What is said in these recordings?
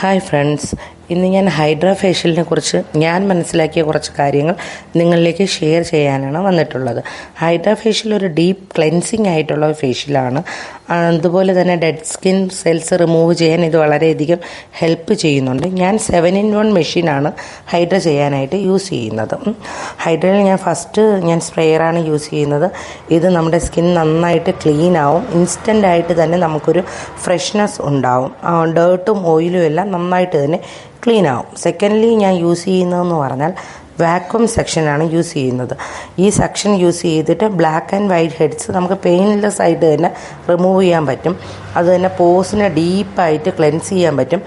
Hi friends, ഇന്ന് ഞാൻ hydra ഫേഷ്യലിനെ കുറിച്ച് ഞാൻ മനസ്സിലാക്കിയ കുറച്ച് കാര്യങ്ങൾ നിങ്ങളിലേക്ക് ഷെയർ ചെയ്യാനാണ് വന്നിട്ടുള്ളത്. ഹൈഡ്രാ ഫേഷ്യൽ ഒരു ഡീപ്പ് ക്ലെൻസിങ് ആയിട്ടുള്ള ഫേഷ്യലാണ്. അതുപോലെ തന്നെ ഡെഡ് സ്കിൻ സെൽസ് റിമൂവ് ചെയ്യാൻ ഇത് വളരെയധികം ഹെൽപ്പ് ചെയ്യുന്നുണ്ട്. ഞാൻ 7-in-1 മെഷീനാണ് ഹൈഡ്ര ചെയ്യാനായിട്ട് യൂസ് ചെയ്യുന്നത്. ഹൈഡ്രയിൽ ഞാൻ സ്പ്രേയറാണ് യൂസ് ചെയ്യുന്നത്. ഇത് നമ്മുടെ സ്കിൻ നന്നായിട്ട് ക്ലീൻ ആവും. ഇൻസ്റ്റൻ്റായിട്ട് തന്നെ നമുക്കൊരു ഫ്രഷ്നെസ് ഉണ്ടാവും. ഡേർട്ടും ഓയിലും എല്ലാം നന്നായിട്ട് തന്നെ ക്ലീൻ ആവും. സെക്കൻഡ്ലി ഞാൻ യൂസ് ചെയ്യുന്നതെന്ന് പറഞ്ഞാൽ വാക്വം സെക്ഷനാണ് യൂസ് ചെയ്യുന്നത്. ഈ സെക്ഷൻ യൂസ് ചെയ്തിട്ട് ബ്ലാക്ക് ആൻഡ് വൈറ്റ് ഹെഡ്സ് നമുക്ക് പെയിൻലെസ് ആയിട്ട് തന്നെ റിമൂവ് ചെയ്യാൻ പറ്റും. അത് തന്നെ പോസിനെ ഡീപ്പായിട്ട് ക്ലെൻസ് ചെയ്യാൻ പറ്റും.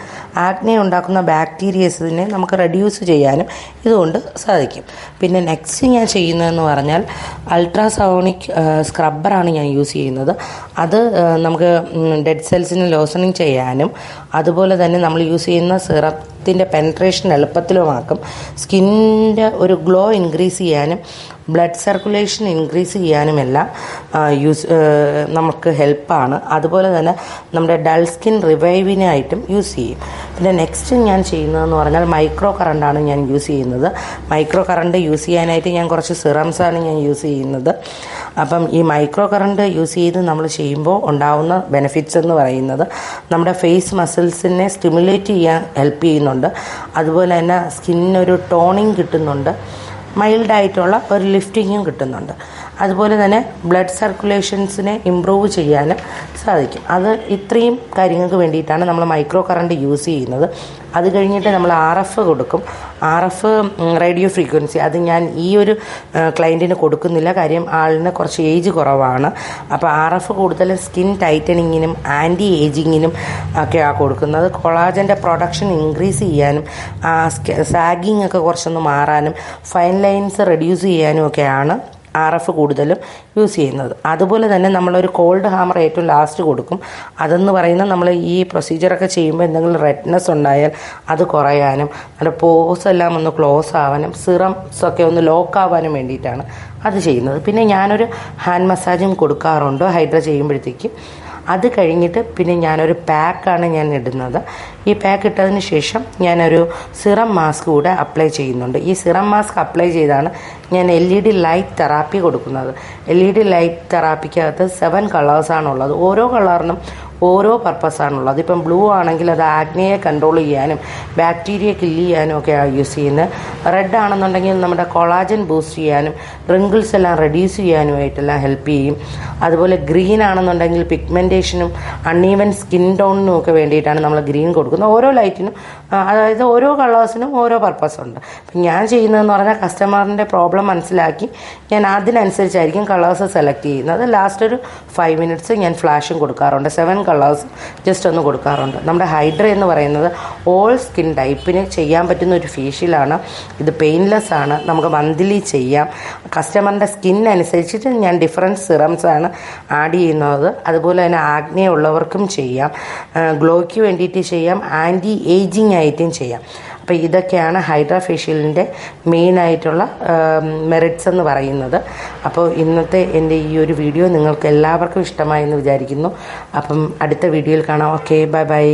ആക്നെ ഉണ്ടാക്കുന്ന ബാക്ടീരിയസിനെ നമുക്ക് റെഡ്യൂസ് ചെയ്യാനും ഇതുകൊണ്ട് സാധിക്കും. പിന്നെ നെക്സ്റ്റ് ഞാൻ ചെയ്യുന്നതെന്ന് പറഞ്ഞാൽ അൾട്രാസോണിക് സ്ക്രബ്ബറാണ് ഞാൻ യൂസ് ചെയ്യുന്നത്. അത് നമുക്ക് ഡെഡ് സെൽസിനെ ലോസണിങ് ചെയ്യാനും അതുപോലെ തന്നെ നമ്മൾ യൂസ് ചെയ്യുന്ന സിറത്തിൻ്റെ പെനട്രേഷൻ എളുപ്പത്തിലുമാക്കും. സ്കിന്നിൻ്റെ ഒരു ഗ്ലോ ഇൻക്രീസ് ചെയ്യാനും ബ്ലഡ് സർക്കുലേഷൻ ഇൻക്രീസ് ചെയ്യാനുമെല്ലാം നമുക്ക് ഹെൽപ്പാണ്. അതുപോലെ തന്നെ നമ്മുടെ ഡൾ സ്കിൻ റിവൈവിനായിട്ടും യൂസ് ചെയ്യും. പിന്നെ നെക്സ്റ്റ് ഞാൻ ചെയ്യുന്നതെന്ന് പറഞ്ഞാൽ മൈക്രോ കറണ്ടാണ് ഞാൻ യൂസ് ചെയ്യുന്നത്. മൈക്രോ കറണ്ട് യൂസ് ചെയ്യാനായിട്ട് ഞാൻ കുറച്ച് സിറംസാണ് ഞാൻ യൂസ് ചെയ്യുന്നത്. അപ്പം ഈ മൈക്രോ കറണ്ട് യൂസ് ചെയ്ത് നമ്മൾ ചെയ്യുമ്പോൾ ഉണ്ടാവുന്ന ബെനിഫിറ്റ്സ് എന്ന് പറയുന്നത് നമ്മുടെ ഫേസ് മസിൽസിനെ സ്റ്റിമുലേറ്റ് ചെയ്യാൻ ഹെൽപ്പ് ചെയ്യുന്നുണ്ട്. അതുപോലെ തന്നെ സ്കിന്നിനൊരു ടോണിങ് കിട്ടുന്നുണ്ട്. മൈൽഡായിട്ടുള്ള ഒരു ലിഫ്റ്റിങ്ങും കിട്ടുന്നുണ്ട്. അതുപോലെ തന്നെ ബ്ലഡ് സർക്കുലേഷൻസിനെ ഇമ്പ്രൂവ് ചെയ്യാനും സാധിക്കും. ഇത്രയും കാര്യങ്ങൾക്ക് വേണ്ടിയിട്ടാണ് നമ്മൾ മൈക്രോ കറണ്ട് യൂസ് ചെയ്യുന്നത്. അത് കഴിഞ്ഞിട്ട് നമ്മൾ RF കൊടുക്കും. RF റേഡിയോ ഫ്രീക്വൻസി അത് ഞാൻ ഈ ഒരു ക്ലയൻറ്റിന് കൊടുക്കുന്നില്ല. കാര്യം ആളിന് കുറച്ച് ഏജ് കുറവാണ്. അപ്പോൾ RF കൂടുതലും സ്കിൻ ടൈറ്റനിങ്ങിനും ആൻറ്റി ഏജിങ്ങിനും ഒക്കെയാണ് കൊടുക്കുന്നത്. കൊളാജൻ്റെ പ്രൊഡക്ഷൻ ഇൻക്രീസ് ചെയ്യാനും സാഗിങ് ഒക്കെ കുറച്ചൊന്ന് മാറാനും ഫൈൻ ലൈൻസ് റെഡ്യൂസ് ചെയ്യാനും ഒക്കെയാണ് RF കൂടുതലും യൂസ് ചെയ്യുന്നത്. അതുപോലെ തന്നെ നമ്മളൊരു കോൾഡ് ഹാമർ ഏറ്റവും ലാസ്റ്റ് കൊടുക്കും. അതെന്ന് പറയുന്നത് നമ്മൾ ഈ പ്രൊസീജിയറൊക്കെ ചെയ്യുമ്പോൾ എന്തെങ്കിലും റെഡ്നെസ് ഉണ്ടായാൽ അത് കുറയാനും നമ്മുടെ പോസ് എല്ലാം ഒന്ന് ക്ലോസ് ആവാനും സിറംസൊക്കെ ഒന്ന് ലോക്ക് ആവാനും വേണ്ടിയിട്ടാണ് അത് ചെയ്യുന്നത്. പിന്നെ ഞാനൊരു ഹാൻഡ് മസാജും കൊടുക്കാറുണ്ട് ഹൈഡ്ര ചെയ്യുമ്പോഴത്തേക്കും. അത് കഴിഞ്ഞിട്ട് പിന്നെ ഞാനൊരു പാക്കാണ് ഞാൻ ഇടുന്നത്. ഈ പാക്ക് ഇട്ടതിന് ശേഷം ഞാനൊരു സിറം മാസ്ക് കൂടെ അപ്ലൈ ചെയ്യുന്നുണ്ട്. ഈ സിറം മാസ്ക് അപ്ലൈ ചെയ്താണ് ഞാൻ LED ലൈറ്റ് തെറാപ്പി കൊടുക്കുന്നത്. LED ലൈറ്റ് തെറാപ്പിക്കകത്ത് 7 കളേഴ്സാണുള്ളത്. ഓരോ കളറിനും ഓരോ പർപ്പസാണുള്ളത്. ഇപ്പം ബ്ലൂ ആണെങ്കിൽ അത് ആഗ്നയെ കൺട്രോൾ ചെയ്യാനും ബാക്ടീരിയ കില്ല് ചെയ്യാനും ഒക്കെയാണ് യൂസ് ചെയ്യുന്നത്. റെഡ് ആണെന്നുണ്ടെങ്കിൽ നമ്മുടെ കൊളാജൻ ബൂസ്റ്റ് ചെയ്യാനും റിങ്കിൾസ് എല്ലാം റെഡ്യൂസ് ചെയ്യാനുമായിട്ടെല്ലാം ഹെൽപ്പ് ചെയ്യും. അതുപോലെ ഗ്രീൻ ആണെന്നുണ്ടെങ്കിൽ പിഗ്മെൻറ്റേഷനും അൺഈവൻ സ്കിൻ ടോണിനും ഒക്കെ വേണ്ടിയിട്ടാണ് നമ്മൾ ഗ്രീൻ കൊടുക്കുന്നത്. ഓരോ ലൈറ്റിനും അതായത് ഓരോ കളേഴ്സിനും ഓരോ പർപ്പസ് ഉണ്ട്. അപ്പം ഞാൻ ചെയ്യുന്നതെന്ന് പറഞ്ഞാൽ കസ്റ്റമറിൻ്റെ പ്രോബ്ലം മനസ്സിലാക്കി ഞാൻ അതിനനുസരിച്ചായിരിക്കും കളേഴ്സ് സെലക്ട് ചെയ്യുന്നത്. ലാസ്റ്റ് ഒരു 5 minutes ഞാൻ ഫ്ലാഷും കൊടുക്കാറുണ്ട്. 7 കളേഴ്സ് ജസ്റ്റ് ഒന്ന് കൊടുക്കാറുണ്ട്. നമ്മുടെ ഹൈഡ്ര എന്ന് പറയുന്നത് ഓൾ സ്കിൻ ടൈപ്പിന് ചെയ്യാൻ പറ്റുന്ന ഒരു ഫേഷ്യലാണ്. ഇത് പെയിൻലെസ് ആണ്. നമുക്ക് മന്ത്ലി ചെയ്യാം. കസ്റ്റമറിൻ്റെ സ്കിൻ അനുസരിച്ചിട്ട് ഞാൻ ഡിഫറൻറ്റ് സിറംസാണ് ആഡ് ചെയ്യുന്നത്. അതുപോലെ തന്നെ ആഗ്നെ ഉള്ളവർക്കും ചെയ്യാം, ഗ്ലോയ്ക്ക് വേണ്ടിയിട്ട് ചെയ്യാം, ആൻറ്റി ഏജിങ് ആയിട്ടും ചെയ്യാം. അപ്പോൾ ഇതൊക്കെയാണ് ഹൈഡ്ര ഫേഷ്യലിൻ്റെ മെയിനായിട്ടുള്ള മെറിറ്റ്സ് എന്ന് പറയുന്നത്. അപ്പോൾ ഇന്നത്തെ എൻ്റെ ഈ ഒരു വീഡിയോ നിങ്ങൾക്ക് എല്ലാവർക്കും ഇഷ്ടമായെന്ന് വിചാരിക്കുന്നു. അപ്പം അടുത്ത വീഡിയോയിൽ കാണാം. Okay, bye bye.